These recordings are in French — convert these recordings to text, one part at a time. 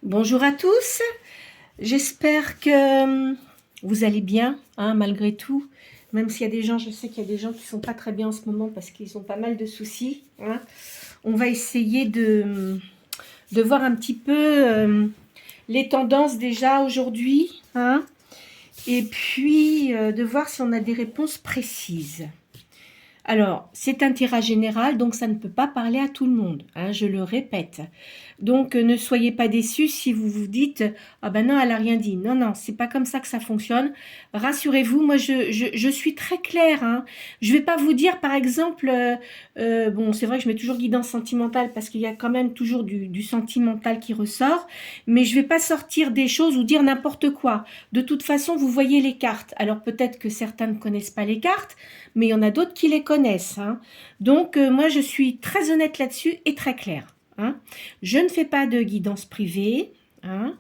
Bonjour à tous, j'espère que vous allez bien, hein, malgré tout. Même s'il y a des gens, je sais qu'il y a des gens qui ne sont pas très bien en ce moment parce qu'ils ont pas mal de soucis. Hein. On va essayer de voir un petit peu les tendances déjà aujourd'hui. Hein, et puis de voir si on a des réponses précises. Alors, c'est un tirage général, donc ça ne peut pas parler à tout le monde, hein, je le répète. Donc, ne soyez pas déçus si vous vous dites « Ah ben non, elle n'a rien dit ». Non, non, c'est pas comme ça que ça fonctionne. Rassurez-vous, moi, je suis très claire. Hein. Je vais pas vous dire, par exemple, bon, c'est vrai que je mets toujours guidance sentimentale parce qu'il y a quand même toujours du sentimental qui ressort, mais je vais pas sortir des choses ou dire n'importe quoi. De toute façon, vous voyez les cartes. Alors, peut-être que certains ne connaissent pas les cartes, mais il y en a d'autres qui les connaissent. Hein. Donc, moi, je suis très honnête là-dessus et très claire. Hein. Je ne fais pas de guidance privée. Hein.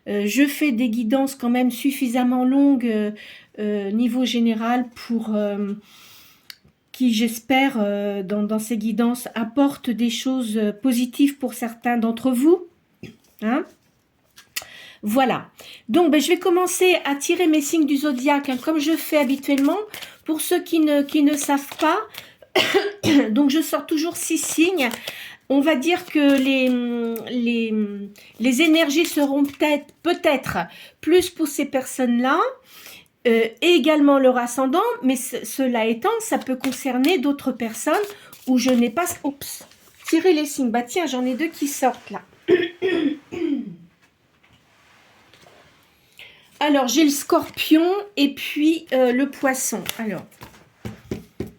Je fais des guidances quand même suffisamment longues niveau général pour qui, j'espère, dans ces guidances, apportent des choses positives pour certains d'entre vous. Hein. Voilà. Donc, ben, je vais commencer à tirer mes signes du zodiaque, hein, comme je fais habituellement. Pour ceux qui ne savent pas, donc je sors toujours 6 signes. On va dire que les énergies seront peut-être plus pour ces personnes-là, et également leur ascendant, mais cela étant, ça peut concerner d'autres personnes où je n'ai pas... Oups, tirer les signes. Bah tiens, j'en ai deux qui sortent là. Alors, j'ai le scorpion et puis le poisson. Alors,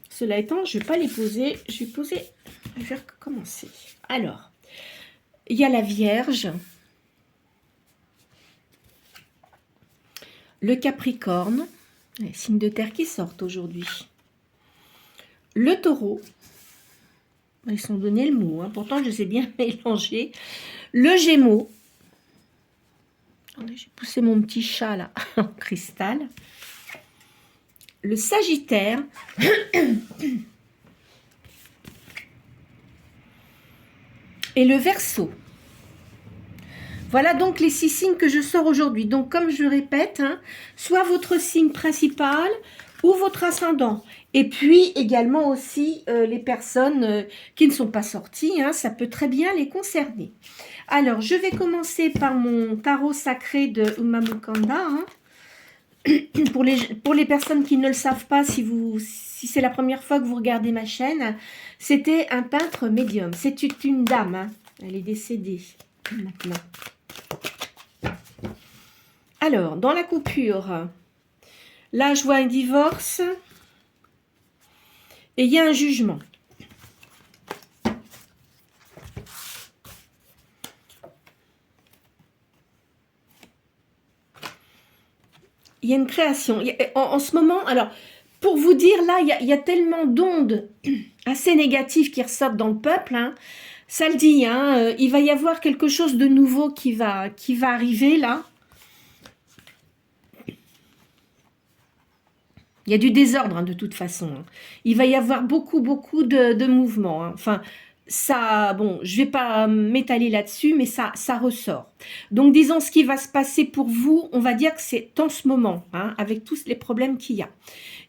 cela étant, je ne vais pas les poser. Je vais recommencer. Alors, il y a la Vierge, le Capricorne, les signes de terre qui sortent aujourd'hui, le Taureau, ils sont donnés le mot, hein, pourtant je les ai bien mélangés, le Gémeaux, j'ai poussé mon petit chat là en cristal, le Sagittaire, et le Verseau. Voilà donc les 6 signes que je sors aujourd'hui. Donc comme je répète, hein, soit votre signe principal ou votre ascendant. Et puis également aussi les personnes qui ne sont pas sorties, hein, ça peut très bien les concerner. Alors je vais commencer par mon tarot sacré de Umamukanda. Hein. Pour les personnes qui ne le savent pas, si c'est la première fois que vous regardez ma chaîne, c'était un peintre médium. C'est une dame, hein. Elle est décédée maintenant. Alors, dans la coupure, là, je vois un divorce et il y a un jugement. Il y a une création. En ce moment, alors, pour vous dire, là, il y a tellement d'ondes assez négatives qui ressortent dans le peuple, hein, ça le dit, hein, il va y avoir quelque chose de nouveau qui va arriver, là. Il y a du désordre, hein, de toute façon. Hein. Il va y avoir beaucoup de mouvements. Hein. Enfin, ça, bon, je ne vais pas m'étaler là-dessus, mais ça ressort. Donc, disons, ce qui va se passer pour vous, on va dire que c'est en ce moment, hein, avec tous les problèmes qu'il y a.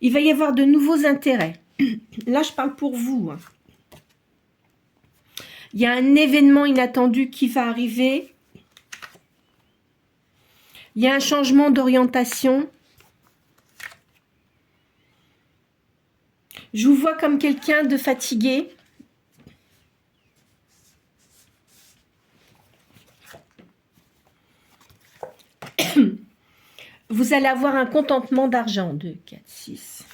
Il va y avoir de nouveaux intérêts. Là, je parle pour vous. Hein. Il y a un événement inattendu qui va arriver. Il y a un changement d'orientation. Je vous vois comme quelqu'un de fatigué. Vous allez avoir un contentement d'argent. 2, 4, 6.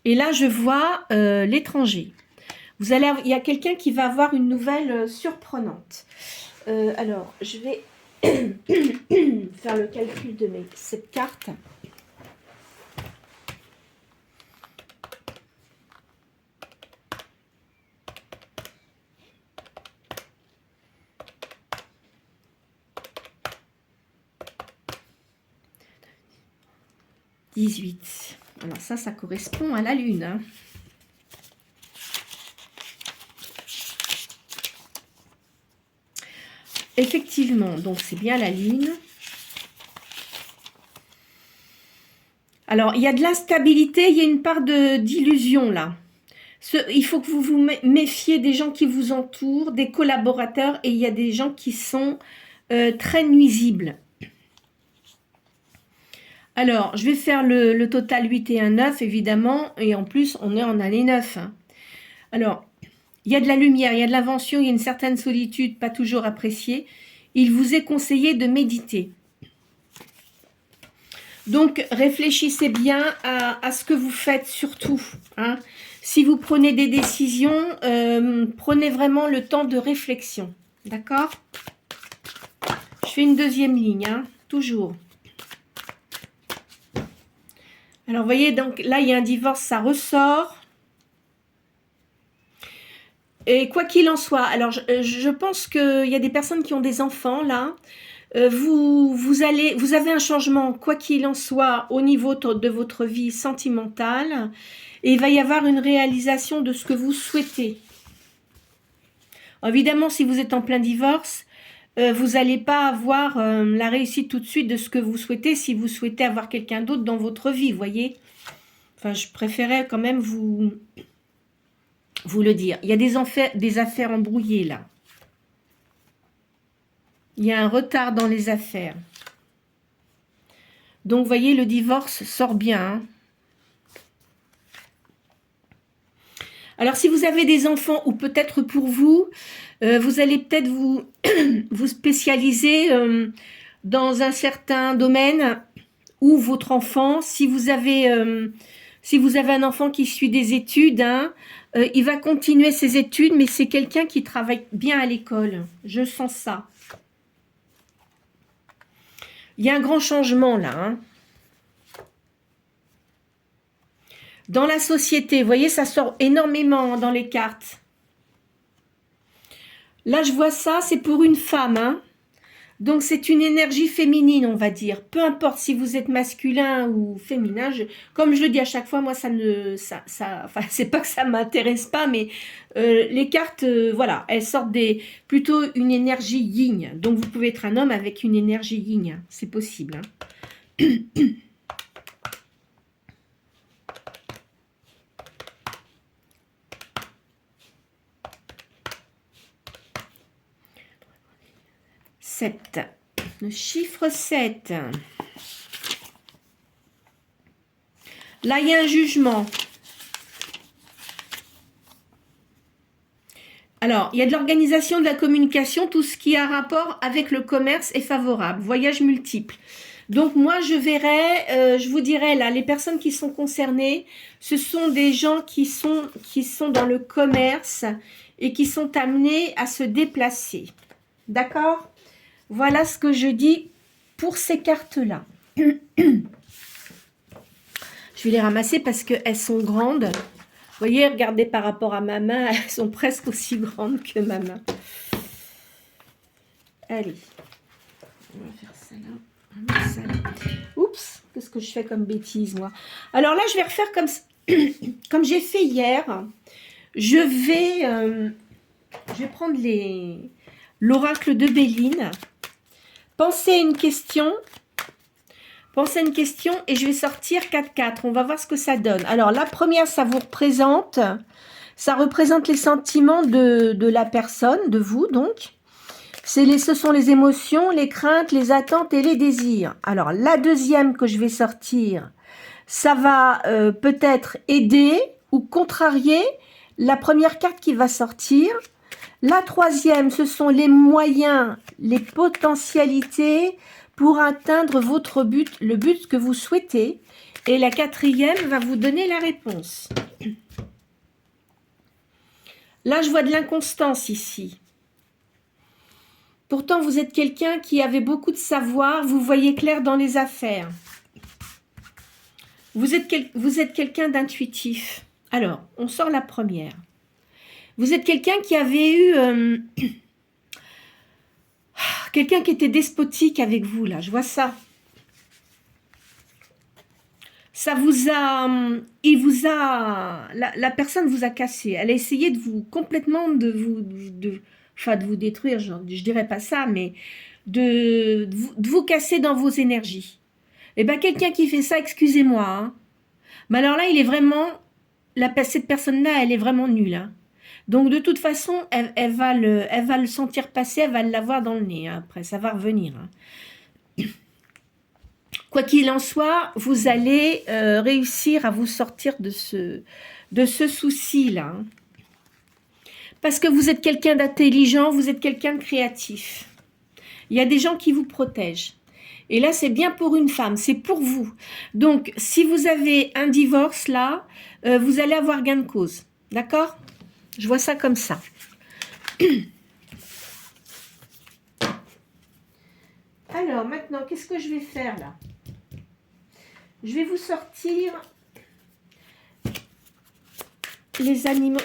Et là, je vois l'étranger. Il y a quelqu'un qui va avoir une nouvelle surprenante. Alors, je vais faire le calcul de cette carte. « 18. » Alors ça correspond à la lune. Hein. Effectivement, donc c'est bien la lune. Alors, il y a de l'instabilité, il y a une part d'illusion là. Il faut que vous vous méfiez des gens qui vous entourent, des collaborateurs, et il y a des gens qui sont très nuisibles. Alors, je vais faire le total 8 et 1, 9, évidemment, et en plus, on est en année 9. Hein. Alors, il y a de la lumière, il y a de l'invention, il y a une certaine solitude, pas toujours appréciée. Il vous est conseillé de méditer. Donc, réfléchissez bien à ce que vous faites, surtout. Hein. Si vous prenez des décisions, prenez vraiment le temps de réflexion. D'accord? Je fais une deuxième ligne, hein, toujours. Alors, vous voyez, donc là, il y a un divorce, ça ressort. Et quoi qu'il en soit, alors je pense qu'il y a des personnes qui ont des enfants, là. Vous avez un changement, quoi qu'il en soit, au niveau de votre vie sentimentale. Et il va y avoir une réalisation de ce que vous souhaitez. Évidemment, si vous êtes en plein divorce, vous n'allez pas avoir la réussite tout de suite de ce que vous souhaitez si vous souhaitez avoir quelqu'un d'autre dans votre vie, vous voyez. Enfin, je préférais quand même vous le dire. Il y a des affaires embrouillées, là. Il y a un retard dans les affaires. Donc, vous voyez, le divorce sort bien. Hein. Alors, si vous avez des enfants, ou peut-être pour vous, vous allez peut-être vous, vous spécialiser dans un certain domaine ou votre enfant, si vous avez un enfant qui suit des études, hein, il va continuer ses études, mais c'est quelqu'un qui travaille bien à l'école. Je sens ça. Il y a un grand changement là. Hein. Dans la société, vous voyez, ça sort énormément dans les cartes. Là, je vois ça, c'est pour une femme. Hein. Donc, c'est une énergie féminine, on va dire. Peu importe si vous êtes masculin ou féminin. Comme je le dis à chaque fois, moi, enfin, c'est pas que ça m'intéresse pas, mais les cartes, voilà, elles sortent plutôt une énergie yin. Donc, vous pouvez être un homme avec une énergie yin. C'est possible. Hein. 7. Le chiffre 7. Là, il y a un jugement. Alors, il y a de l'organisation, de la communication, tout ce qui a rapport avec le commerce est favorable. Voyage multiple. Donc, moi, je vous dirais, là, les personnes qui sont concernées, ce sont des gens qui sont dans le commerce et qui sont amenés à se déplacer. D'accord ? Voilà ce que je dis pour ces cartes-là. Je vais les ramasser parce qu'elles sont grandes. Vous voyez, regardez par rapport à ma main, elles sont presque aussi grandes que ma main. Allez. On va faire ça là. Oups, qu'est-ce que je fais comme bêtise, moi? Alors là, je vais refaire comme j'ai fait hier. Je vais prendre l'oracle de Béline. Pensez à une question. Pensez à une question et je vais sortir 4-4. On va voir ce que ça donne. Alors, la première, ça représente les sentiments de la personne, de vous, donc. Ce sont les émotions, les craintes, les attentes et les désirs. Alors, la deuxième que je vais sortir, ça va peut-être aider ou contrarier la première carte qui va sortir. La troisième, ce sont les moyens, les potentialités pour atteindre votre but, le but que vous souhaitez. Et la quatrième va vous donner la réponse. Là, je vois de l'inconstance ici. Pourtant, vous êtes quelqu'un qui avait beaucoup de savoir, vous voyez clair dans les affaires. Vous êtes quelqu'un d'intuitif. Alors, on sort la première. Vous êtes quelqu'un qui avait eu... quelqu'un qui était despotique avec vous, là. Je vois ça. Ça vous a... La personne vous a cassé. Elle a essayé de vous... complètement de vous... enfin de vous détruire, je dirais pas ça, mais de vous casser dans vos énergies. Et bien quelqu'un qui fait ça, excusez-moi, hein, mais alors là, il est vraiment, cette personne-là, elle est vraiment nulle. Hein. Donc de toute façon, elle va le sentir passer, elle va l'avoir dans le nez. Hein, après, ça va revenir. Hein. Quoi qu'il en soit, vous allez réussir à vous sortir de ce souci-là. Hein. Parce que vous êtes quelqu'un d'intelligent, vous êtes quelqu'un de créatif. Il y a des gens qui vous protègent. Et là, c'est bien pour une femme, c'est pour vous. Donc, si vous avez un divorce, là, vous allez avoir gain de cause. D'accord? Je vois ça comme ça. Alors, maintenant, qu'est-ce que je vais faire, là? Je vais vous sortir les animaux,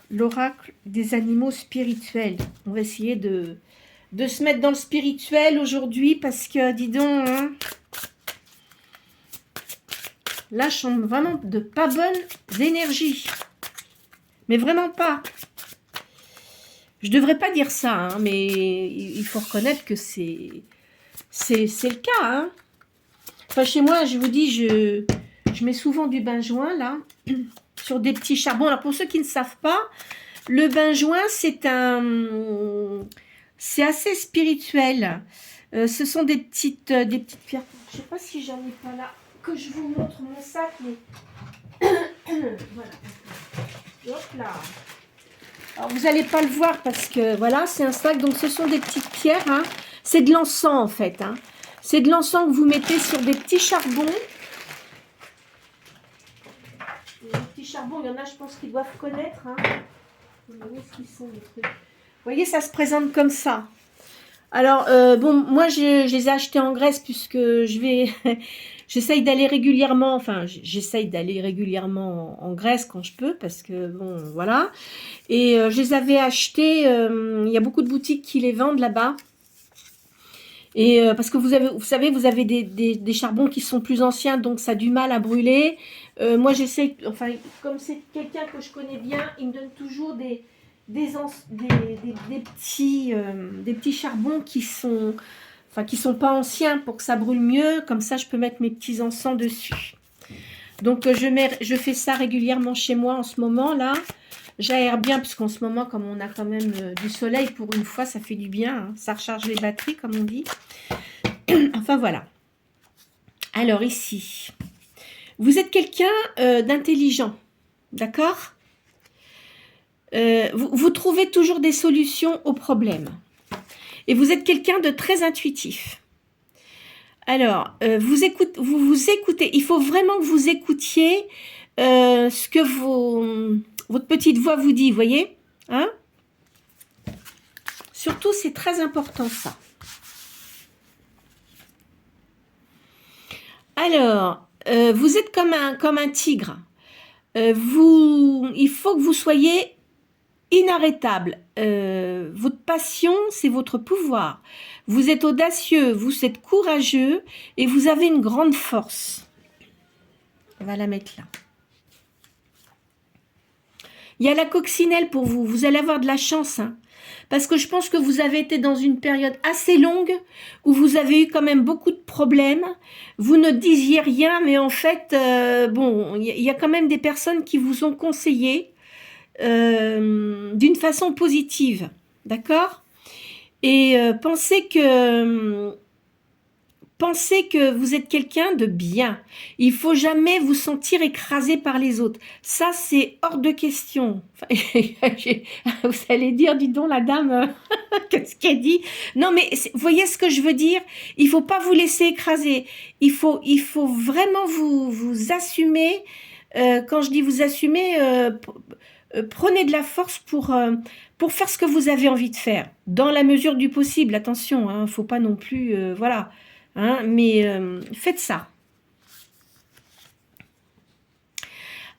l'oracle des animaux spirituels. On va essayer de se mettre dans le spirituel aujourd'hui parce que, dis donc, hein, là, je sens vraiment de pas bonnes énergies. Mais vraiment pas. Je devrais pas dire ça, hein, mais il faut reconnaître que c'est le cas. Hein. Enfin, chez moi, je vous dis, je mets souvent du benjoin, là, sur des petits charbons. Alors, pour ceux qui ne savent pas, le benjoin, c'est assez spirituel. Ce sont des petites pierres. Je ne sais pas si j'en ai pas là, que je vous montre mon sac, mais voilà. Hop là. Alors, vous n'allez pas le voir parce que, voilà, c'est un sac. Donc, ce sont des petites pierres. Hein. C'est de l'encens, en fait. Hein. C'est de l'encens que vous mettez sur des petits charbons. Les petits charbons, il y en a, je pense, qui doivent connaître. Hein. Vous voyez ce qu'ils sont, les trucs. Vous voyez, ça se présente comme ça. Alors, bon, moi, je les ai achetés en Grèce puisque j'essaye d'aller régulièrement, en Grèce quand je peux parce que, bon, voilà. Et je les avais achetés, il y a beaucoup de boutiques qui les vendent là-bas. Et parce que vous savez, vous avez des charbons qui sont plus anciens, donc ça a du mal à brûler. Moi, j'essaie, enfin, comme c'est quelqu'un que je connais bien, il me donne toujours des petits charbons qui sont pas anciens pour que ça brûle mieux. Comme ça, je peux mettre mes petits encens dessus. Donc, je fais ça régulièrement chez moi en ce moment, là. J'aère bien, parce qu'en ce moment, comme on a quand même du soleil, pour une fois, ça fait du bien. Hein. Ça recharge les batteries, comme on dit. Enfin, voilà. Alors, ici, vous êtes quelqu'un d'intelligent, d'accord ? Vous trouvez toujours des solutions aux problèmes. Et vous êtes quelqu'un de très intuitif. Alors, vous écoutez. Il faut vraiment que vous écoutiez ce que votre petite voix vous dit, vous voyez, hein? Surtout, c'est très important, ça. Alors, vous êtes comme un tigre. Il faut que vous soyez inarrêtable. Votre passion, c'est votre pouvoir. Vous êtes audacieux, vous êtes courageux et vous avez une grande force. On va la mettre là. Il y a la coccinelle pour vous. Vous allez avoir de la chance. Hein, parce que je pense que vous avez été dans une période assez longue où vous avez eu quand même beaucoup de problèmes. Vous ne disiez rien, mais en fait, bon, il y a quand même des personnes qui vous ont conseillé d'une façon positive. D'accord ? Et pensez que vous êtes quelqu'un de bien. Il faut jamais vous sentir écrasé par les autres. Ça, c'est hors de question. Vous allez dire, dis donc, la dame, qu'est-ce qu'elle dit? Non, mais vous voyez ce que je veux dire? Il faut pas vous laisser écraser. Il faut vraiment vous assumer. Quand je dis vous assumer, prenez de la force pour faire ce que vous avez envie de faire. Dans la mesure du possible, attention, hein, faut pas non plus... voilà. Hein, mais faites ça.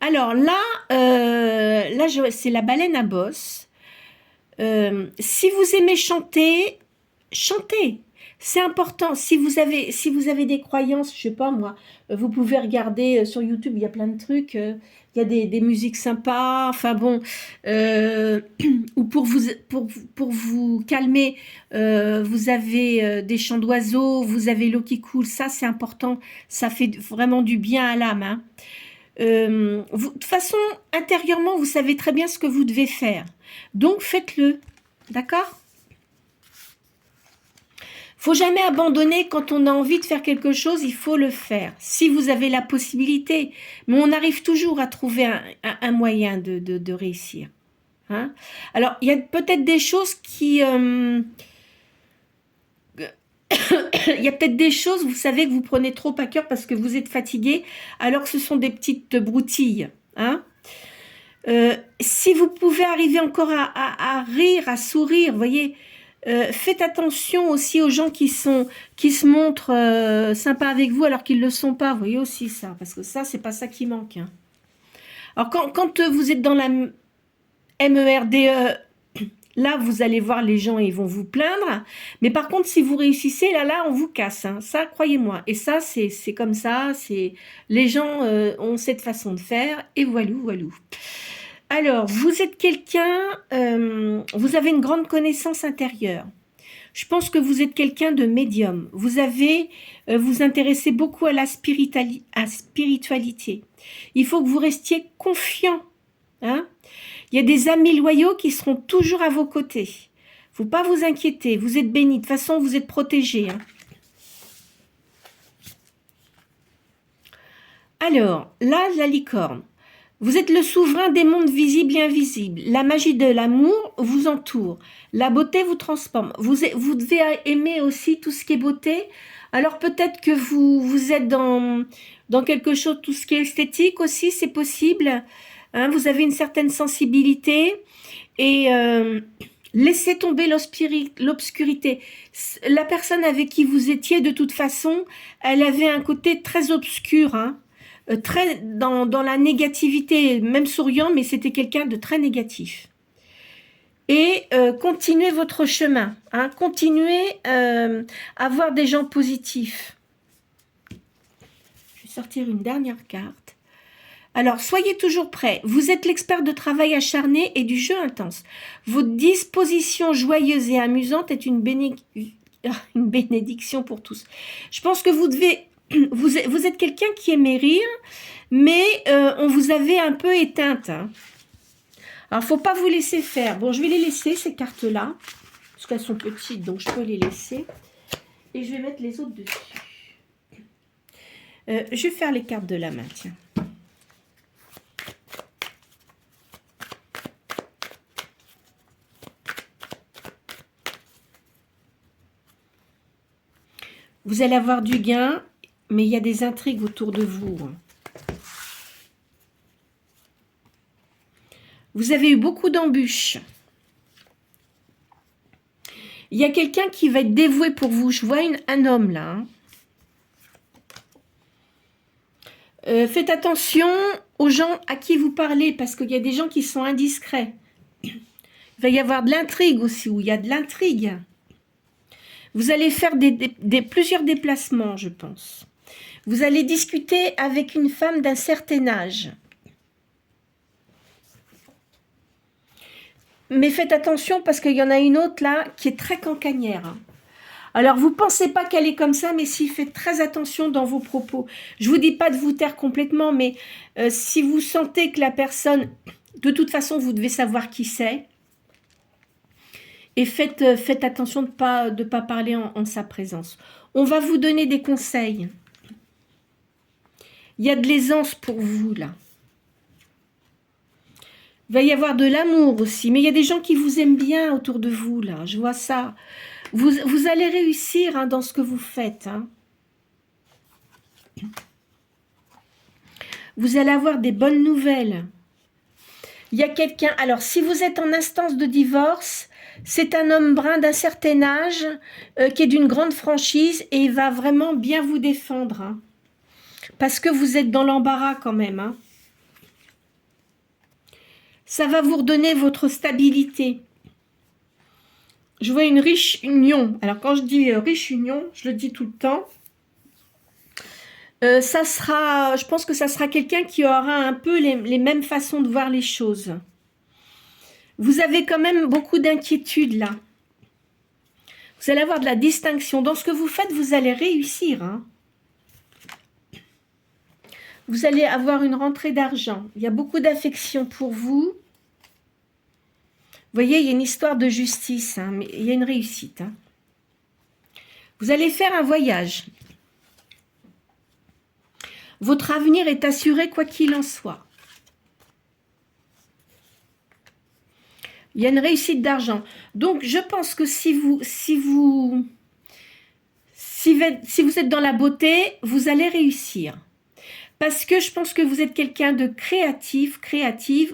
Alors là, c'est la baleine à bosse. Si vous aimez chanter, chantez. C'est important. Si vous avez des croyances, je sais pas moi, vous pouvez regarder sur YouTube, il y a plein de trucs. il y a des musiques sympas, enfin bon, ou pour vous calmer, vous avez des chants d'oiseaux, vous avez l'eau qui coule, ça c'est important, ça fait vraiment du bien à l'âme, hein. De toute façon, intérieurement, vous savez très bien ce que vous devez faire. Donc, faites-le. D'accord? Faut jamais abandonner quand on a envie de faire quelque chose, il faut le faire. Si vous avez la possibilité. Mais on arrive toujours à trouver un moyen de réussir. Hein? Alors, il y a peut-être des choses qui... il y a peut-être des choses, vous savez, que vous prenez trop à cœur parce que vous êtes fatigué, alors que ce sont des petites broutilles. Hein? Si vous pouvez arriver encore à rire, à sourire, vous voyez, faites attention aussi aux gens qui se montrent sympas avec vous alors qu'ils ne le sont pas. Vous voyez aussi ça, parce que ça, c'est pas ça qui manque. Hein. Alors, quand vous êtes dans la MERDE, là, vous allez voir les gens et ils vont vous plaindre. Mais par contre, si vous réussissez, là, on vous casse. Hein. Ça, croyez-moi. Et ça, c'est comme ça. Les gens ont cette façon de faire. Et voilou, voilou. Alors, vous êtes quelqu'un, vous avez une grande connaissance intérieure. Je pense que vous êtes quelqu'un de médium. Vous intéressez beaucoup à la spiritualité. Il faut que vous restiez confiant. Hein? Il y a des amis loyaux qui seront toujours à vos côtés. Il ne faut pas vous inquiéter, vous êtes bénis. De toute façon, vous êtes protégés. Hein? Alors, là, la licorne. Vous êtes le souverain des mondes visibles et invisibles. La magie de l'amour vous entoure. La beauté vous transforme. Vous devez aimer aussi tout ce qui est beauté. Alors peut-être que vous êtes dans quelque chose, tout ce qui est esthétique aussi, c'est possible. Hein, vous avez une certaine sensibilité. Et laissez tomber l'obscurité. La personne avec qui vous étiez, de toute façon, elle avait un côté très obscur, hein. Très dans la négativité, même souriant, mais c'était quelqu'un de très négatif. Et continuez votre chemin, hein, continuez à voir des gens positifs. Je vais sortir une dernière carte. Alors, soyez toujours prêts. Vous êtes l'expert de travail acharné et du jeu intense. Votre disposition joyeuse et amusante est une bénédiction pour tous. Je pense que vous êtes quelqu'un qui aimait rire, mais on vous avait un peu éteinte. Hein. Alors, faut pas vous laisser faire. Bon, je vais les laisser, ces cartes-là, parce qu'elles sont petites, donc je peux les laisser. Et je vais mettre les autres dessus. Je vais faire les cartes de la main, tiens. Vous allez avoir du gain, mais il y a des intrigues autour de vous. Vous avez eu beaucoup d'embûches. Il y a quelqu'un qui va être dévoué pour vous. Je vois un homme là. Hein. Faites attention aux gens à qui vous parlez, parce qu'il y a des gens qui sont indiscrets. Il va y avoir de l'intrigue aussi, où il y a de l'intrigue. Vous allez faire plusieurs déplacements, je pense. Vous allez discuter avec une femme d'un certain âge. Mais faites attention parce qu'il y en a une autre là qui est très cancanière. Alors, vous ne pensez pas qu'elle est comme ça, mais si, faites très attention dans vos propos. Je ne vous dis pas de vous taire complètement, mais si vous sentez que la personne, de toute façon, vous devez savoir qui c'est. Et faites attention de ne pas parler en sa présence. On va vous donner des conseils. Il y a de l'aisance pour vous, là. Il va y avoir de l'amour aussi. Mais il y a des gens qui vous aiment bien autour de vous, là. Je vois ça. Vous allez réussir hein, dans ce que vous faites. Hein. Vous allez avoir des bonnes nouvelles. Il y a quelqu'un... Alors, si vous êtes en instance de divorce... C'est un homme brun d'un certain âge qui est d'une grande franchise et il va vraiment bien vous défendre. Hein, parce que vous êtes dans l'embarras quand même. Hein. Ça va vous redonner votre stabilité. Je vois une riche union. Alors quand je dis riche union, je le dis tout le temps. Ça sera, je pense que ça sera quelqu'un qui aura un peu les mêmes façons de voir les choses. Vous avez quand même beaucoup d'inquiétudes là. Vous allez avoir de la distinction. Dans ce que vous faites, vous allez réussir. Hein. Vous allez avoir une rentrée d'argent. Il y a beaucoup d'affection pour vous. Vous voyez, il y a une histoire de justice, hein, mais il y a une réussite. Hein. Vous allez faire un voyage. Votre avenir est assuré quoi qu'il en soit. Il y a une réussite d'argent. Donc, je pense que si vous êtes dans la beauté, vous allez réussir. Parce que je pense que vous êtes quelqu'un de créative,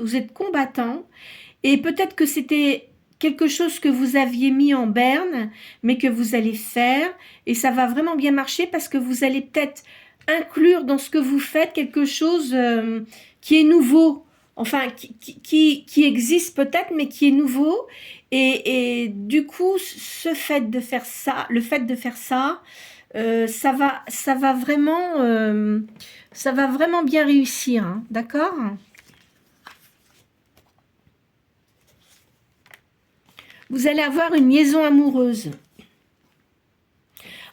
vous êtes combattant, et peut-être que c'était quelque chose que vous aviez mis en berne, mais que vous allez faire, et ça va vraiment bien marcher parce que vous allez peut-être inclure dans ce que vous faites quelque chose qui est nouveau, enfin qui existe peut-être, mais qui est nouveau, et du coup, le fait de faire ça, ça va vraiment bien réussir, hein, d'accord? Vous allez avoir une liaison amoureuse.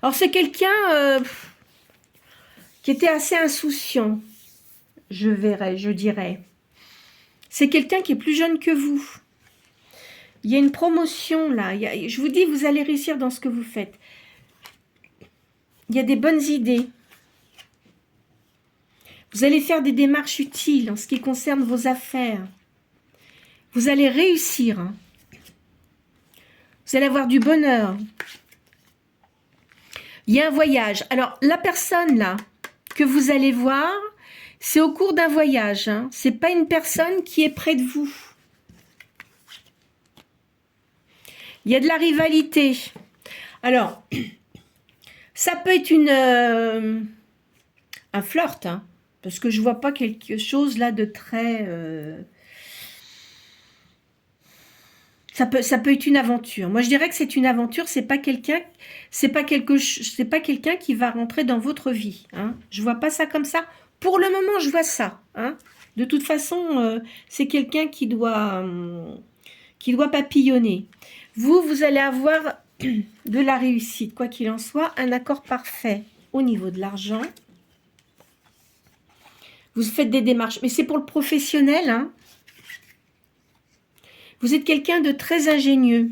Alors c'est quelqu'un qui était assez insouciant, je dirais. C'est quelqu'un qui est plus jeune que vous. Il y a une promotion là. Je vous dis, vous allez réussir dans ce que vous faites. Il y a des bonnes idées. Vous allez faire des démarches utiles en ce qui concerne vos affaires. Vous allez réussir. Hein. Vous allez avoir du bonheur. Il y a un voyage. Alors, la personne là que vous allez voir, c'est au cours d'un voyage. Hein. Ce n'est pas une personne qui est près de vous. Il y a de la rivalité. Alors, ça peut être un flirt, hein, parce que je ne vois pas quelque chose là de très... Ça peut être une aventure. Moi, je dirais que c'est une aventure. C'est pas quelqu'un qui va rentrer dans votre vie. Hein. Je vois pas ça comme ça. Pour le moment, je vois ça. Hein. De toute façon, c'est quelqu'un qui doit papillonner. Vous allez avoir de la réussite, quoi qu'il en soit, un accord parfait au niveau de l'argent. Vous faites des démarches, mais c'est pour le professionnel, hein. Vous êtes quelqu'un de très ingénieux.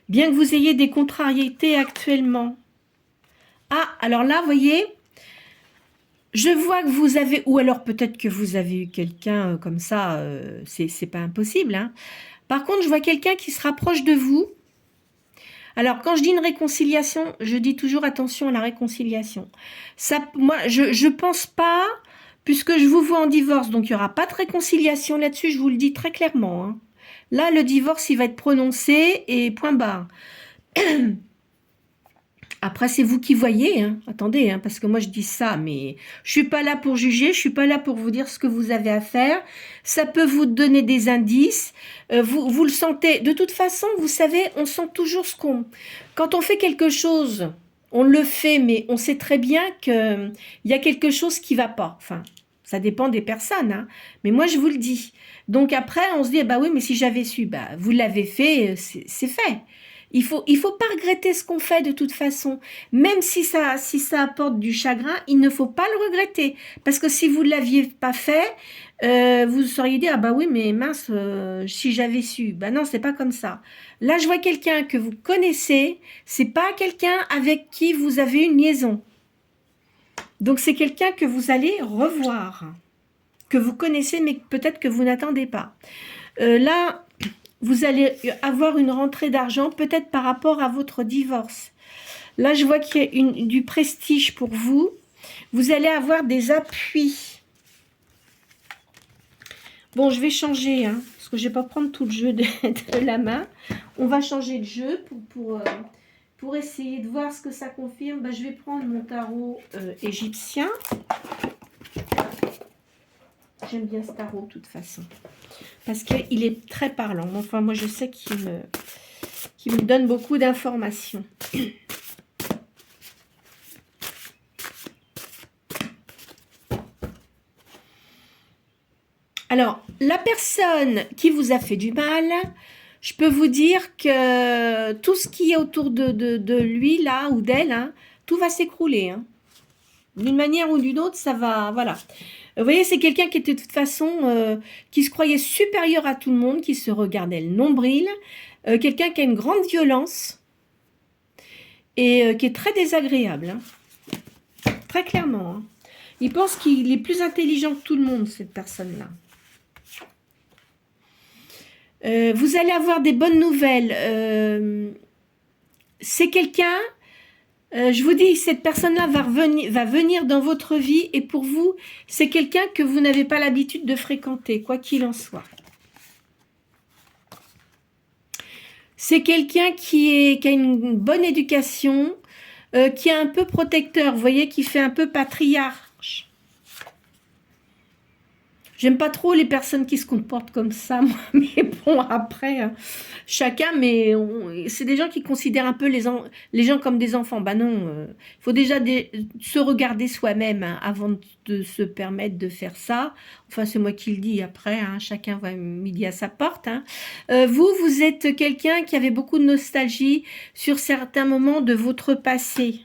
Bien que vous ayez des contrariétés actuellement. Ah, alors là, vous voyez, je vois que vous avez, ou alors peut-être que vous avez eu quelqu'un comme ça, c'est pas impossible. Hein. Par contre, je vois quelqu'un qui se rapproche de vous. Alors, quand je dis une réconciliation, je dis toujours attention à la réconciliation. Ça, moi, je pense pas... Puisque je vous vois en divorce, donc il n'y aura pas de réconciliation là-dessus, je vous le dis très clairement. Hein. Là, le divorce, il va être prononcé et point barre. Après, c'est vous qui voyez. Hein. Attendez, hein, parce que moi, je dis ça, mais je suis pas là pour juger, je suis pas là pour vous dire ce que vous avez à faire. Ça peut vous donner des indices. Vous le sentez. De toute façon, vous savez, on sent toujours ce qu'on... Quand on fait quelque chose... On le fait, mais on sait très bien qu'il y a quelque chose qui ne va pas. Enfin, ça dépend des personnes, hein. Mais moi, je vous le dis. Donc après, on se dit, bah oui, mais si j'avais su, bah vous l'avez fait, c'est fait. Il faut pas regretter ce qu'on fait de toute façon. Même si ça apporte du chagrin, il ne faut pas le regretter. Parce que si vous ne l'aviez pas fait, vous seriez dit, ah bah oui, mais mince, si j'avais su. Bah non, c'est pas comme ça. Là, je vois quelqu'un que vous connaissez, c'est pas quelqu'un avec qui vous avez une liaison. Donc, c'est quelqu'un que vous allez revoir, que vous connaissez, mais peut-être que vous n'attendez pas. Là, vous allez avoir une rentrée d'argent, peut-être par rapport à votre divorce. Là, je vois qu'il y a du prestige pour vous. Vous allez avoir des appuis. Bon, je vais changer, hein, parce que je ne vais pas prendre tout le jeu de la main. On va changer de jeu pour essayer de voir ce que ça confirme. Ben, je vais prendre mon tarot égyptien. J'aime bien ce tarot de toute façon. Parce qu'il est très parlant. Enfin, moi, je sais qu'il me donne beaucoup d'informations. Alors, la personne qui vous a fait du mal, je peux vous dire que tout ce qui est autour de lui, là, ou d'elle, hein, tout va s'écrouler. Hein. D'une manière ou d'une autre, ça va... Voilà. Vous voyez, c'est quelqu'un qui était de toute façon, qui se croyait supérieur à tout le monde, qui se regardait le nombril, quelqu'un qui a une grande violence et qui est très désagréable. Hein. Très clairement. Hein. Il pense qu'il est plus intelligent que tout le monde, cette personne-là. Vous allez avoir des bonnes nouvelles. C'est quelqu'un, je vous dis, cette personne-là va venir dans votre vie et pour vous, c'est quelqu'un que vous n'avez pas l'habitude de fréquenter, quoi qu'il en soit. C'est quelqu'un qui a une bonne éducation, qui est un peu protecteur, vous voyez, qui fait un peu patriarche. J'aime pas trop les personnes qui se comportent comme ça, moi. Mais bon, après, chacun, mais c'est des gens qui considèrent un peu les gens comme des enfants. Ben non, il faut déjà se regarder soi-même hein, avant de se permettre de faire ça. Enfin, c'est moi qui le dis après, hein, chacun va midi à sa porte. Hein. Vous êtes quelqu'un qui avait beaucoup de nostalgie sur certains moments de votre passé.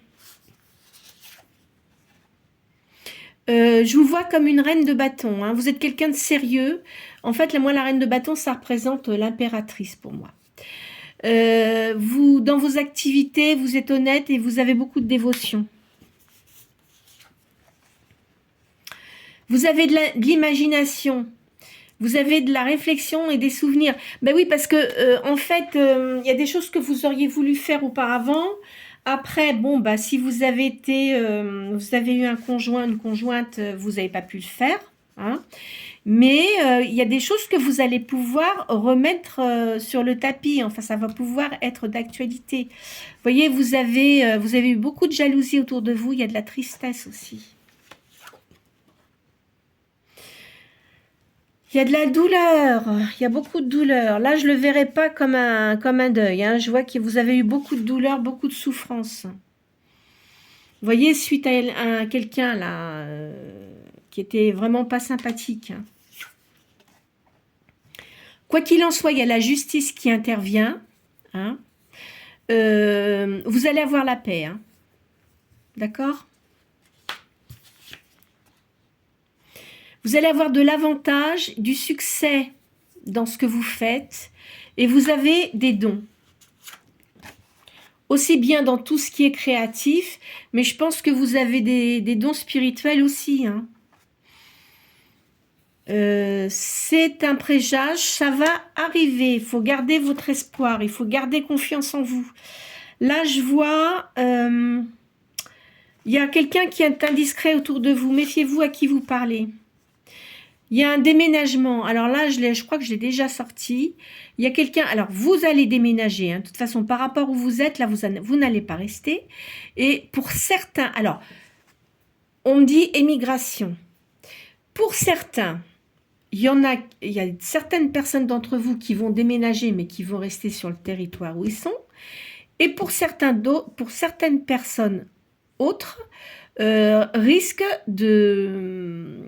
Je vous vois comme une reine de bâton. Hein. Vous êtes quelqu'un de sérieux. En fait, moi, la reine de bâton, ça représente l'impératrice pour moi. Dans vos activités, vous êtes honnête et vous avez beaucoup de dévotion. Vous avez de l'imagination. Vous avez de la réflexion et des souvenirs. Ben oui, parce que en fait, il y a des choses que vous auriez voulu faire auparavant. Après, bon, bah, si vous avez eu un conjoint, une conjointe, vous n'avez pas pu le faire. Hein. Mais il y a des choses que vous allez pouvoir remettre sur le tapis. Enfin, ça va pouvoir être d'actualité. Vous voyez, vous avez eu beaucoup de jalousie autour de vous. Il y a de la tristesse aussi. Il y a de la douleur, il y a beaucoup de douleur. Là, je ne le verrai pas comme un deuil. Hein. Je vois que vous avez eu beaucoup de douleur, beaucoup de souffrance. Vous voyez, suite à quelqu'un là, qui était vraiment pas sympathique. Hein. Quoi qu'il en soit, il y a la justice qui intervient. Hein. Vous allez avoir la paix. Hein. D'accord ? Vous allez avoir de l'avantage, du succès dans ce que vous faites et vous avez des dons. Aussi bien dans tout ce qui est créatif, mais je pense que vous avez des dons spirituels aussi. Hein. C'est un présage, ça va arriver. Il faut garder votre espoir, il faut garder confiance en vous. Là, je vois, il y a quelqu'un qui est indiscret autour de vous. Méfiez-vous à qui vous parlez. Il y a un déménagement. Alors là, je crois que je l'ai déjà sorti. Il y a quelqu'un... Alors, vous allez déménager. Hein. De toute façon, par rapport où vous êtes, là, vous n'allez pas rester. Et pour certains... Alors, on me dit émigration. Pour certains, il y a certaines personnes d'entre vous qui vont déménager, mais qui vont rester sur le territoire où ils sont. Et pour certaines personnes autres, risquent de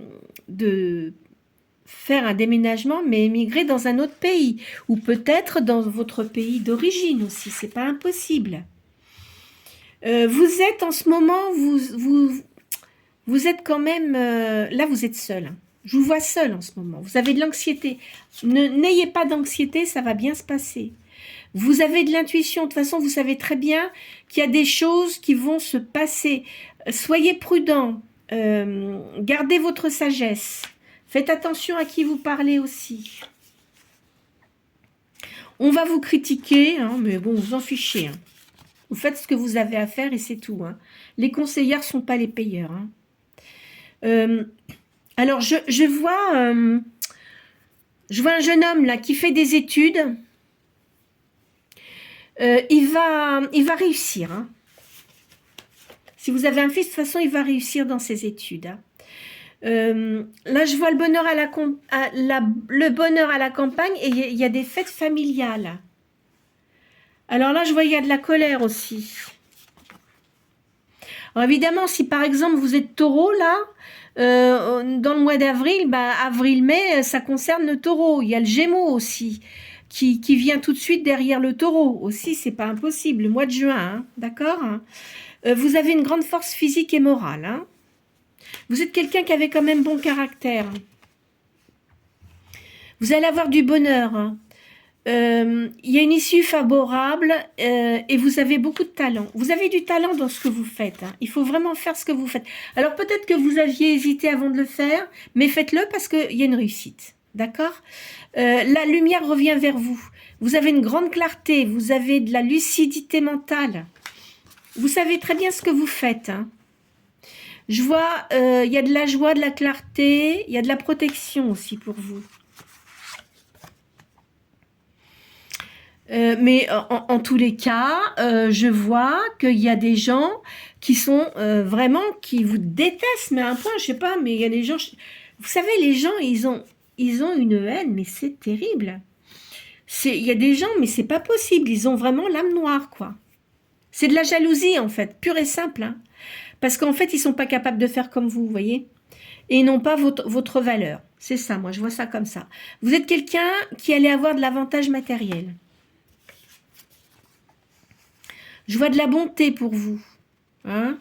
faire un déménagement, mais émigrer dans un autre pays, ou peut-être dans votre pays d'origine aussi, c'est pas impossible. Vous êtes en ce moment, vous êtes quand même, là vous êtes seul, hein. Je vous vois seul en ce moment, vous avez de l'anxiété, n'ayez pas d'anxiété, ça va bien se passer. Vous avez de l'intuition, de toute façon vous savez très bien qu'il y a des choses qui vont se passer, soyez prudents, gardez votre sagesse. Faites attention à qui vous parlez aussi. On va vous critiquer, hein, mais bon, vous en fichez. Hein. Vous faites ce que vous avez à faire et c'est tout. Hein. Les conseillères ne sont pas les payeurs. Hein. Alors, je vois un jeune homme là qui fait des études. Il va réussir. Hein. Si vous avez un fils, de toute façon, il va réussir dans ses études. Hein. Là, je vois le bonheur à la campagne et il y a des fêtes familiales. Alors là, je vois il y a de la colère aussi. Alors évidemment, si par exemple vous êtes taureau, là, Dans le mois d'avril, bah, avril-mai, ça concerne le taureau. Il y a le Gémeaux aussi, qui vient tout de suite derrière le taureau. Aussi, c'est pas impossible. Le mois de juin, hein, d'accord? Vous avez une grande force physique et morale. Hein. Vous êtes quelqu'un qui avait quand même bon caractère. Vous allez avoir du bonheur. Hein. Il y a une issue favorable et vous avez beaucoup de talent. Vous avez du talent dans ce que vous faites. Hein. Il faut vraiment faire ce que vous faites. Alors peut-être que vous aviez hésité avant de le faire, mais faites-le parce qu'il y a une réussite. D'accord? La lumière revient vers vous. Vous avez une grande clarté, vous avez de la lucidité mentale. Vous savez très bien ce que vous faites. Hein. Je vois, il y a de la joie, de la clarté, il y a de la protection aussi pour vous. Mais en tous les cas, je vois qu'il y a des gens qui sont vraiment, qui vous détestent, mais à un point, je sais pas, mais il y a des gens, vous savez, les gens, ils ont une haine, mais c'est terrible. Il y a des gens, mais c'est pas possible, ils ont vraiment l'âme noire, quoi. C'est de la jalousie, en fait, pure et simple, hein. Parce qu'en fait, ils sont pas capables de faire comme vous voyez, et ils n'ont pas votre valeur. C'est ça, moi, je vois ça comme ça. Vous êtes quelqu'un qui allait avoir de l'avantage matériel. Je vois de la bonté pour vous. Hein,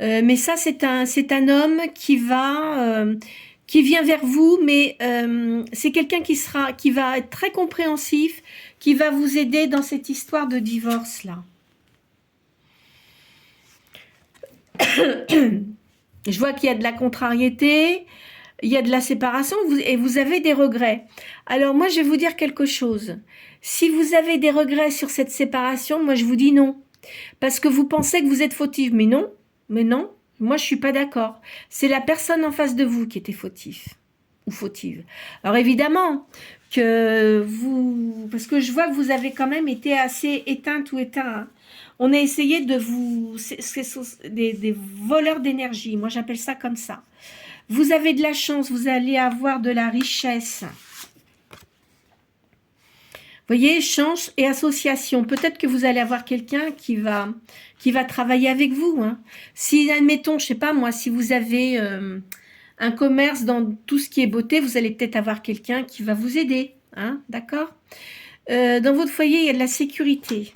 mais ça, c'est un homme qui vient vers vous, mais c'est quelqu'un qui va être très compréhensif, qui va vous aider dans cette histoire de divorce-là. Je vois qu'il y a de la contrariété, il y a de la séparation, et vous avez des regrets. Alors moi, je vais vous dire quelque chose. Si vous avez des regrets sur cette séparation, moi je vous dis non. Parce que vous pensez que vous êtes fautif. Mais non, moi je suis pas d'accord. C'est la personne en face de vous qui était fautif ou fautive. Alors évidemment que vous... Parce que je vois que vous avez quand même été assez éteinte ou éteint. Hein. On a essayé de vous... C'est des voleurs d'énergie. Moi j'appelle ça comme ça. Vous avez de la chance, vous allez avoir de la richesse. Vous voyez, chance et association. Peut-être que vous allez avoir quelqu'un qui va travailler avec vous. Hein. Si, admettons, je sais pas moi, si vous avez un commerce dans tout ce qui est beauté, vous allez peut-être avoir quelqu'un qui va vous aider. Hein, d'accord? Dans votre foyer, il y a de la sécurité.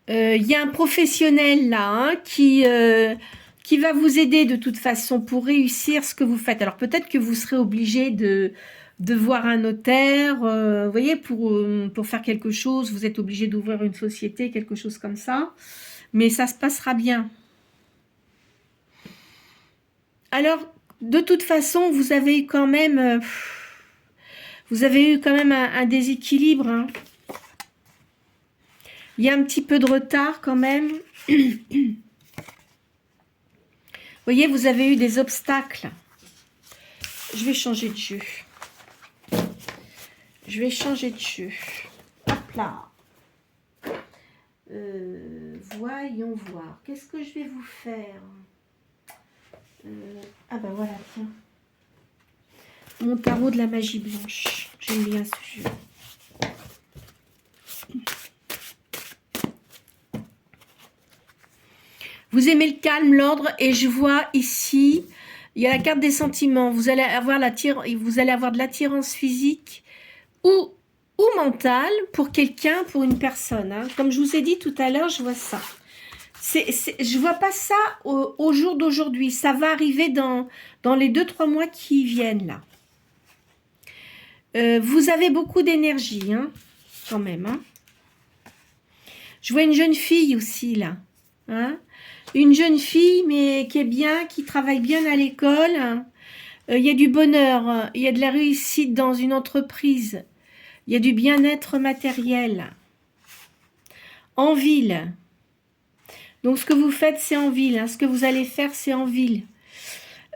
Il y a un professionnel là hein, qui va vous aider de toute façon pour réussir ce que vous faites. Alors peut-être que vous serez obligé de voir un notaire, vous voyez, pour faire quelque chose, vous êtes obligé d'ouvrir une société, quelque chose comme ça, mais ça se passera bien. Alors, de toute façon, vous avez eu quand même, un déséquilibre. Hein. Il y a un petit peu de retard quand même. Vous voyez, vous avez eu des obstacles. Je vais changer de jeu. Je vais changer de jeu. Hop là. Voyons voir. Qu'est-ce que je vais vous faire ah ben voilà, tiens. Mon tarot de la magie blanche. J'aime bien ce jeu. Vous aimez le calme, l'ordre, et je vois ici, il y a la carte des sentiments. Vous allez avoir de l'attirance physique ou mentale pour quelqu'un, pour une personne. Hein. Comme je vous ai dit tout à l'heure, je vois ça. Je vois pas ça au jour d'aujourd'hui. Ça va arriver dans les 2-3 mois qui viennent là. Vous avez beaucoup d'énergie, hein, quand même. Hein. Je vois une jeune fille aussi là. Hein. Une jeune fille, mais qui est bien, qui travaille bien à l'école. Il y a du bonheur, il y a de la réussite dans une entreprise. Il y a du bien-être matériel. En ville. Donc, ce que vous faites, c'est en ville. Hein. Ce que vous allez faire, c'est en ville.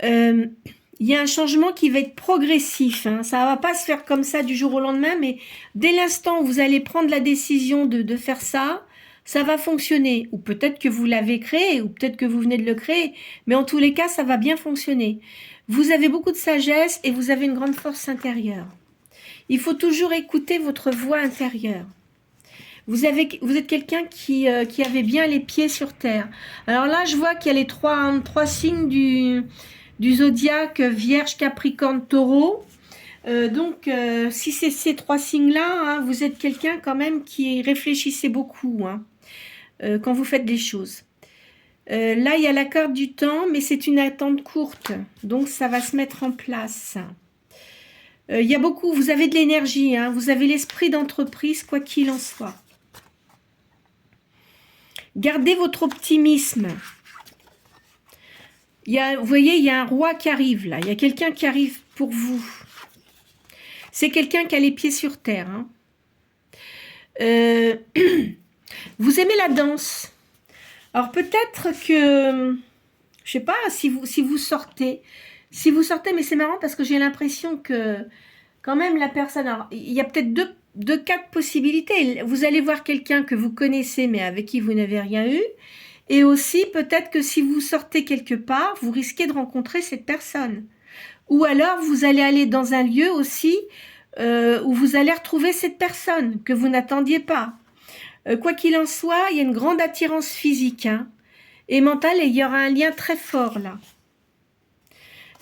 Il y a un changement qui va être progressif. Hein. Ça ne va pas se faire comme ça du jour au lendemain, mais dès l'instant où vous allez prendre la décision de faire ça, ça va fonctionner. Ou peut-être que vous l'avez créé, ou peut-être que vous venez de le créer. Mais en tous les cas, ça va bien fonctionner. Vous avez beaucoup de sagesse et vous avez une grande force intérieure. Il faut toujours écouter votre voix intérieure. Vous êtes quelqu'un qui avait bien les pieds sur terre. Alors là, je vois qu'il y a les trois signes du zodiaque, Vierge, Capricorne, Taureau. Donc, si c'est ces trois signes-là, hein, vous êtes quelqu'un quand même qui réfléchissait beaucoup hein, quand vous faites des choses. Là, il y a la carte du temps, mais c'est une attente courte. Donc, ça va se mettre en place. Il y a beaucoup, vous avez de l'énergie, hein, vous avez l'esprit d'entreprise, quoi qu'il en soit. Gardez votre optimisme. Vous voyez, il y a un roi qui arrive là. Il y a quelqu'un qui arrive pour vous. C'est quelqu'un qui a les pieds sur terre. Hein. Vous aimez la danse. Alors peut-être que, je sais pas, si vous sortez, mais c'est marrant parce que j'ai l'impression que quand même la personne, alors, il y a peut-être quatre possibilités. Vous allez voir quelqu'un que vous connaissez mais avec qui vous n'avez rien eu. Et aussi peut-être que si vous sortez quelque part, vous risquez de rencontrer cette personne. Ou alors vous allez aller dans un lieu aussi où vous allez retrouver cette personne que vous n'attendiez pas. Quoi qu'il en soit, il y a une grande attirance physique hein, et mentale et il y aura un lien très fort là.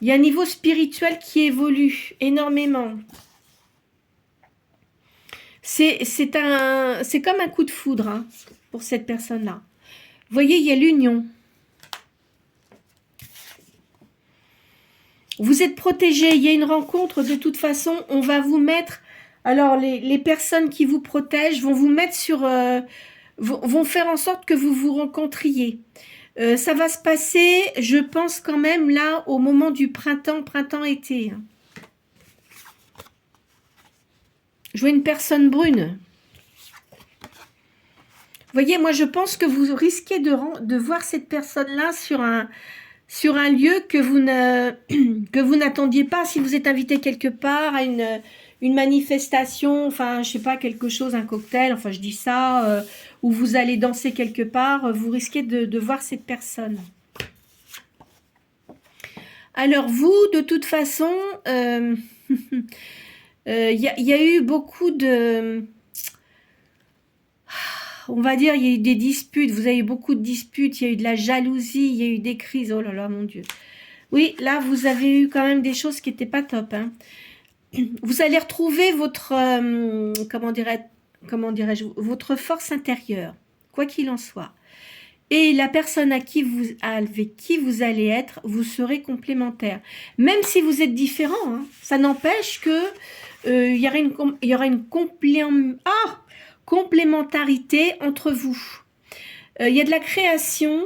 Il y a un niveau spirituel qui évolue énormément. C'est comme un coup de foudre hein, pour cette personne-là. Vous voyez, il y a l'union. Vous êtes protégé, il y a une rencontre, de toute façon, on va vous mettre... Alors, les personnes qui vous protègent vont vous mettre sur... vont faire en sorte que vous vous rencontriez. Ça va se passer, je pense quand même, là, au moment du printemps-été. Je vois une personne brune. Vous voyez, moi, je pense que vous risquez de voir cette personne-là sur un lieu que vous n'attendiez pas. Si vous êtes invité quelque part à une manifestation, enfin, je sais pas, quelque chose, un cocktail, enfin, je dis ça, où vous allez danser quelque part, vous risquez de voir cette personne. Alors, vous, de toute façon, y a eu beaucoup de... On va dire, il y a eu des disputes, vous avez eu beaucoup de disputes, il y a eu de la jalousie, il y a eu des crises, oh là là, mon Dieu. Oui, là, vous avez eu quand même des choses qui n'étaient pas top. Hein. Vous allez retrouver votre, comment dirais-je, votre force intérieure, quoi qu'il en soit. Et la personne avec qui vous allez être, vous serez complémentaire. Même si vous êtes différent, hein, ça n'empêche que il y aura une complémentarité entre vous. Il y a de la création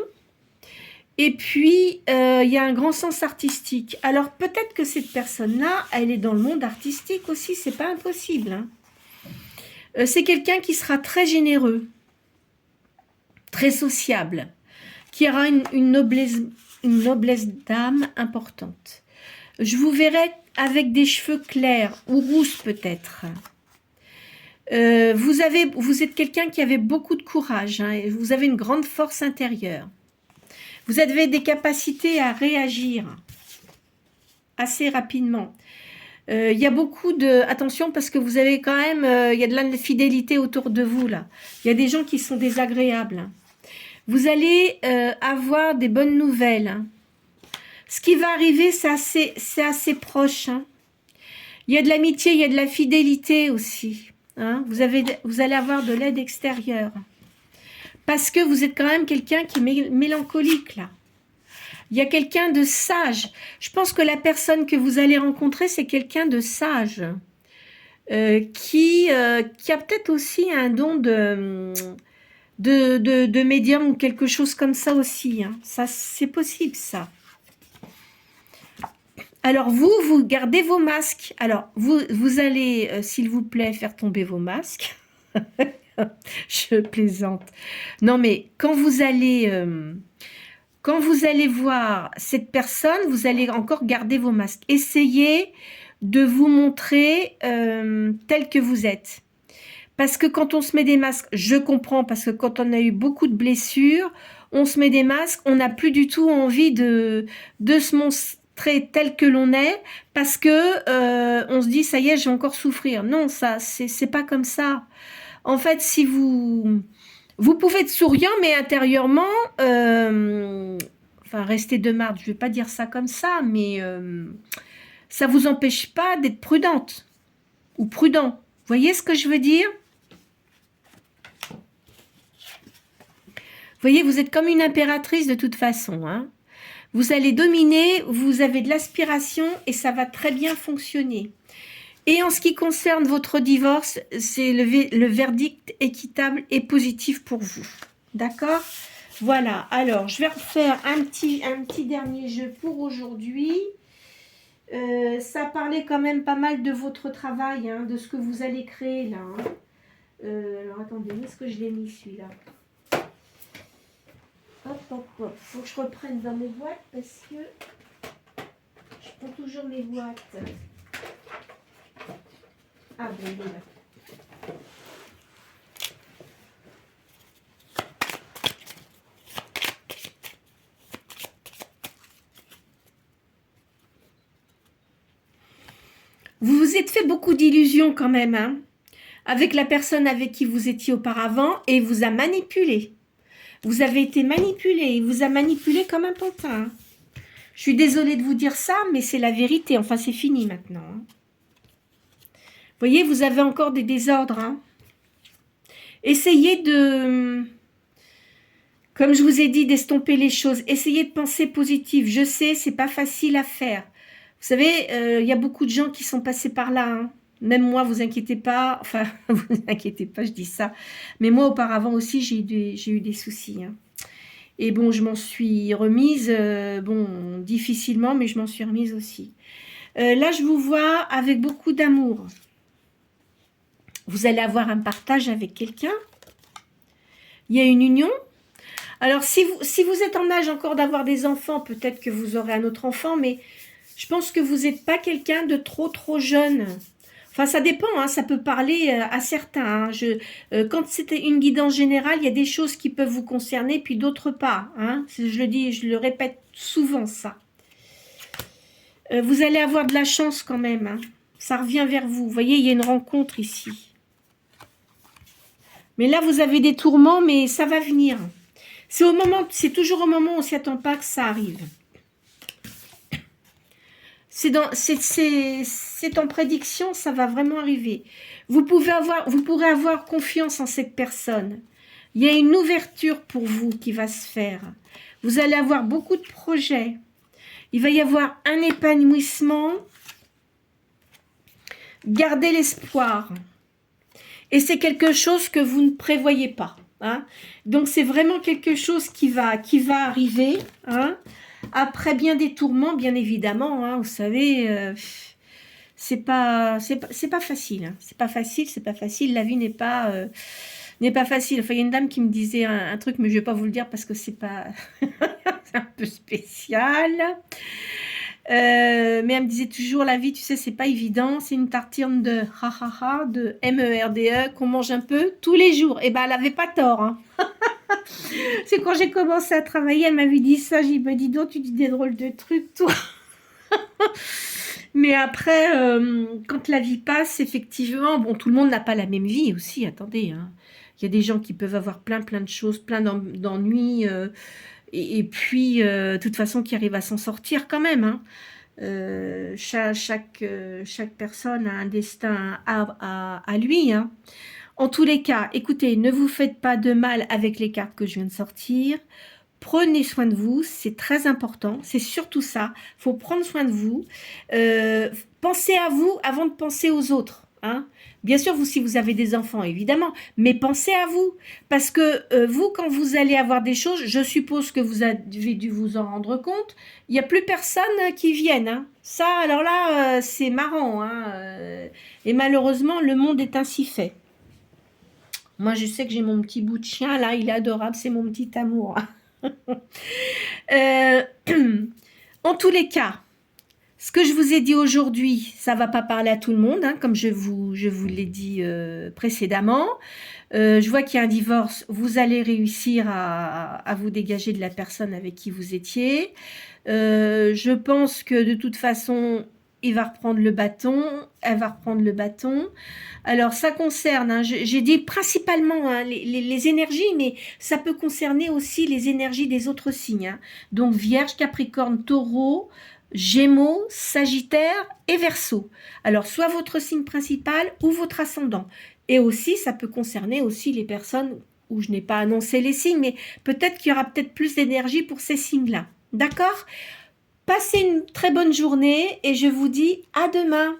et puis il y a un grand sens artistique. Alors peut-être que cette personne-là, elle est dans le monde artistique aussi, c'est pas impossible. Hein. C'est quelqu'un qui sera très généreux, très sociable, qui aura une noblesse d'âme importante. Je vous verrai avec des cheveux clairs ou rousses peut-être. Vous êtes quelqu'un qui avait beaucoup de courage, hein, et vous avez une grande force intérieure. Vous avez des capacités à réagir assez rapidement. Il y a beaucoup de... Attention, parce que vous avez quand même... il y a de l'infidélité autour de vous, là. Il y a des gens qui sont désagréables. Hein. Vous allez avoir des bonnes nouvelles. Hein. Ce qui va arriver, c'est assez proche. Hein. Il y a de l'amitié, il y a de la fidélité aussi. Hein. Vous allez avoir de l'aide extérieure. Parce que vous êtes quand même quelqu'un qui est mélancolique, là. Il y a quelqu'un de sage. Je pense que la personne que vous allez rencontrer, c'est quelqu'un de sage. Qui a peut-être aussi un don de médium ou quelque chose comme ça aussi. Hein. Ça, c'est possible, ça. Alors, vous gardez vos masques. Alors, vous allez, s'il vous plaît, faire tomber vos masques. Je plaisante. Non, mais quand vous allez voir cette personne, vous allez encore garder vos masques. Essayez de vous montrer tel que vous êtes. Parce que quand on se met des masques, je comprends, parce que quand on a eu beaucoup de blessures, on se met des masques, on n'a plus du tout envie de se montrer tel que l'on est, parce que on se dit, ça y est, je vais encore souffrir. Non, ça, c'est pas comme ça. En fait, si vous pouvez être souriant, mais intérieurement, enfin, rester de marde, je ne vais pas dire ça comme ça, mais ça ne vous empêche pas d'être prudente ou prudent. Vous voyez ce que je veux dire? Vous voyez, vous êtes comme une impératrice de toute façon, hein. Vous allez dominer, vous avez de l'aspiration et ça va très bien fonctionner. Et en ce qui concerne votre divorce, c'est le verdict équitable et positif pour vous. D'accord? Voilà, alors je vais refaire un petit dernier jeu pour aujourd'hui. Ça parlait quand même pas mal de votre travail, hein, de ce que vous allez créer là. Hein. Alors attendez, où est-ce que je l'ai mis celui-là? Hop, hop, hop. Faut que je reprenne dans mes boîtes parce que je prends toujours mes boîtes. Ah bon, il est là. Vous vous êtes fait beaucoup d'illusions quand même, hein, avec la personne avec qui vous étiez auparavant et vous a manipulé. Vous avez été manipulé, il vous a manipulé comme un pantin. Hein. Je suis désolée de vous dire ça, mais c'est la vérité. Enfin, c'est fini maintenant. Hein. Vous voyez, vous avez encore des désordres. Hein. Essayez de, comme je vous ai dit, d'estomper les choses. Essayez de penser positif. Je sais, c'est pas facile à faire. Vous savez, il y a beaucoup de gens qui sont passés par là. Hein. Même moi, vous inquiétez pas. Enfin, vous inquiétez pas, je dis ça. Mais moi, auparavant aussi, j'ai eu des soucis. Hein. Et bon, je m'en suis remise, bon, difficilement, mais je m'en suis remise aussi. Là, je vous vois avec beaucoup d'amour. Vous allez avoir un partage avec quelqu'un. Il y a une union. Alors, si vous êtes en âge encore d'avoir des enfants, peut-être que vous aurez un autre enfant, mais je pense que vous n'êtes pas quelqu'un de trop jeune. Enfin, ça dépend, hein, ça peut parler à certains. Hein. Quand c'était une guidance générale, il y a des choses qui peuvent vous concerner, puis d'autres pas. Hein. Je le dis, je le répète souvent, ça. Vous allez avoir de la chance quand même. Hein. Ça revient vers vous. Vous voyez, il y a une rencontre ici. Mais là, vous avez des tourments, mais ça va venir. C'est toujours au moment où on ne s'y attend pas que ça arrive. C'est en prédiction, ça va vraiment arriver. Vous pourrez avoir confiance en cette personne. Il y a une ouverture pour vous qui va se faire. Vous allez avoir beaucoup de projets. Il va y avoir un épanouissement. Gardez l'espoir. Et c'est quelque chose que vous ne prévoyez pas. Hein. Donc, c'est vraiment quelque chose qui va arriver. Hein. Après bien des tourments, bien évidemment, hein, vous savez, c'est pas facile. Hein. C'est pas facile. La vie n'est pas facile. Enfin, il y a une dame qui me disait un truc, mais je vais pas vous le dire parce que c'est pas, c'est un peu spécial. Mais elle me disait toujours, la vie, tu sais, c'est pas évident. C'est une tartine de de MERDE qu'on mange un peu tous les jours. Et ben, elle avait pas tort. Hein. C'est quand j'ai commencé à travailler, elle m'avait dit ça. J'ai dit, dis donc, tu dis des drôles de trucs, toi. Mais après, quand la vie passe, effectivement, bon, tout le monde n'a pas la même vie aussi, attendez. Hein. Il y a des gens qui peuvent avoir plein de choses, plein d'ennuis, et puis, de toute façon, qui arrivent à s'en sortir quand même. Hein. Chaque personne a un destin à lui. Hein. En tous les cas, écoutez, ne vous faites pas de mal avec les cartes que je viens de sortir. Prenez soin de vous, c'est très important, c'est surtout ça. Il faut prendre soin de vous. Pensez à vous avant de penser aux autres. Hein. Bien sûr, vous, si vous avez des enfants, évidemment, mais pensez à vous. Parce que vous, quand vous allez avoir des choses, je suppose que vous avez dû vous en rendre compte, il n'y a plus personne qui vienne. Hein. Ça, alors là, c'est marrant. Hein. Et malheureusement, le monde est ainsi fait. Moi, je sais que j'ai mon petit bout de chien, là, il est adorable, c'est mon petit amour. En tous les cas, ce que je vous ai dit aujourd'hui, ça ne va pas parler à tout le monde, hein, comme je vous l'ai dit précédemment. Je vois qu'il y a un divorce, vous allez réussir à vous dégager de la personne avec qui vous étiez. Je pense que de toute façon, il va reprendre le bâton, elle va reprendre le bâton. Alors, ça concerne, hein, j'ai dit principalement hein, les énergies, mais ça peut concerner aussi les énergies des autres signes. Hein. Donc, Vierge, Capricorne, Taureau, Gémeaux, Sagittaire et Verseau. Alors, soit votre signe principal ou votre ascendant. Et aussi, ça peut concerner aussi les personnes où je n'ai pas annoncé les signes, mais peut-être qu'il y aura peut-être plus d'énergie pour ces signes-là. D'accord ? Passez une très bonne journée et je vous dis à demain.